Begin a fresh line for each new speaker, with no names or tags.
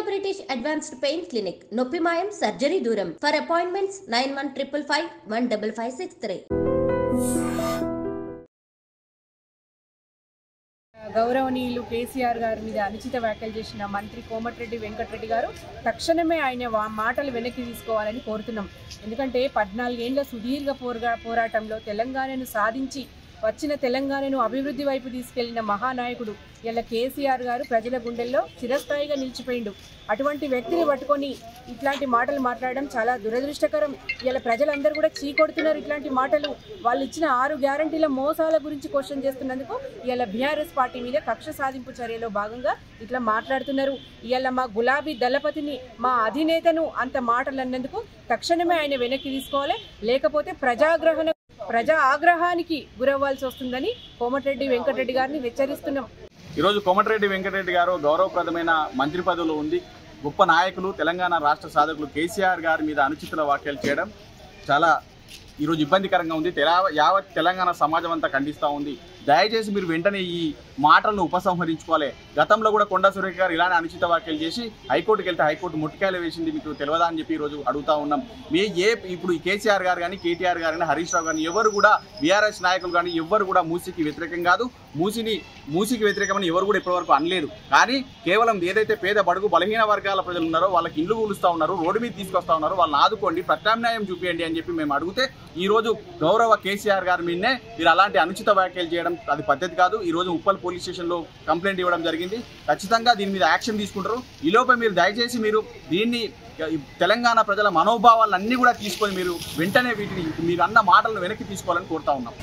British Advanced Pain Clinic, Noppimayam Surgery Duram. For appointments 9155515563.
గౌరవనీయులు కేసీఆర్ గారి మీద అనుచిత వ్యాఖ్యలు చేసిన మంత్రి కోమటిరెడ్డి వెంకటరెడ్డి గారు తక్షణమే ఆయన మాటలు వెనక్కి తీసుకోవాలని కోరుతున్నాం. ఎందుకంటే 14 ఏళ్ల సుదీర్ఘ పోరాటంలో తెలంగాణను సాధించి వచ్చిన తెలంగాణను అభివృద్ధి వైపు తీసుకెళ్లిన మహానాయకుడు ఇలా కేసీఆర్ గారు ప్రజల గుండెల్లో చిరస్థాయిగా నిలిచిపోయిండు. అటువంటి వ్యక్తిని పట్టుకొని ఇట్లాంటి మాటలు మాట్లాడడం చాలా దురదృష్టకరం. ఇలా ప్రజలందరూ కూడా చీకొడుతున్నారు. ఇట్లాంటి మాటలు వాళ్ళు ఇచ్చిన 6 గ్యారంటీల మోసాల గురించి క్వశ్చన్ చేస్తున్నందుకు ఇలా బీఆర్ఎస్ పార్టీ మీద కక్ష సాధింపు చర్యలో భాగంగా ఇట్లా మాట్లాడుతున్నారు. ఇలా మా గులాబీ దళపతిని, మా అధినేతను అంత మాటలు అన్నందుకు తక్షణమే ఆయన వెనక్కి తీసుకోవాలి, లేకపోతే ప్రజా ఆగ్రహానికి గురవ్వాల్సి వస్తుందని కోమటిరెడ్డి వెంకటరెడ్డి గారిని హెచ్చరిస్తున్నాం.
ఈరోజు కోమటిరెడ్డి వెంకటరెడ్డి గారు గౌరవప్రదమైన మంత్రి పదవిలో ఉంది. గొప్ప నాయకులు తెలంగాణ రాష్ట్ర సాధకులు కేసీఆర్ గారి మీద అనుచిత వ్యాఖ్యలు చేయడం చాలా ఈరోజు ఇబ్బందికరంగా ఉంది. యావత్ తెలంగాణ సమాజం అంతా ఖండిస్తూ ఉంది. దయచేసి మీరు వెంటనే ఈ మాటలను ఉపసంహరించుకోవాలి. గతంలో కూడా కొండా సురేఖ గారు ఇలానే అనుచిత వ్యాఖ్యలు చేసి హైకోర్టుకి వెళ్తే హైకోర్టు ముట్టికాయలు వేసింది, మీకు తెలియదా అని చెప్పి ఈరోజు అడుగుతా ఉన్నాం. ఇప్పుడు కేసీఆర్ గారు కానీ, కేటీఆర్ గారు కానీ, హరీష్ రావు కానీ ఎవరు కూడా బీఆర్ఎస్ నాయకులు కానీ ఎవరు కూడా మూసీకి వ్యతిరేకం కాదు. మూసీకి వ్యతిరేకమని ఎవరు కూడా ఇప్పటివరకు అనలేదు. కానీ కేవలం ఏదైతే పేద బడుగు బలహీన వర్గాల ప్రజలు ఉన్నారో వాళ్ళకి ఇల్లు కూలుస్తూ ఉన్నారు, రోడ్డు మీద తీసుకొస్తా ఉన్నారు, వాళ్ళని ఆదుకోండి, ప్రత్యామ్నాయం చూపించండి అని చెప్పి మేము అడిగితే ఈరోజు గౌరవ కేసీఆర్ గారి మీదనే మీరు అలాంటి అనుచిత వ్యాఖ్యలు చేయడం అది పద్ధతి కాదు. ఈరోజు ఉప్పల్ పోలీస్ స్టేషన్లో కంప్లైంట్ ఇవ్వడం జరిగింది. ఖచ్చితంగా దీని మీద యాక్షన్ తీసుకుంటారు. ఈలోపే మీరు దయచేసి దీన్ని తెలంగాణ ప్రజల మనోభావాలన్నీ కూడా తీసుకొని మీరు వెంటనే వీటిని మీరు అన్న మాటలను వెనక్కి తీసుకోవాలని కోరుతా ఉన్నాం.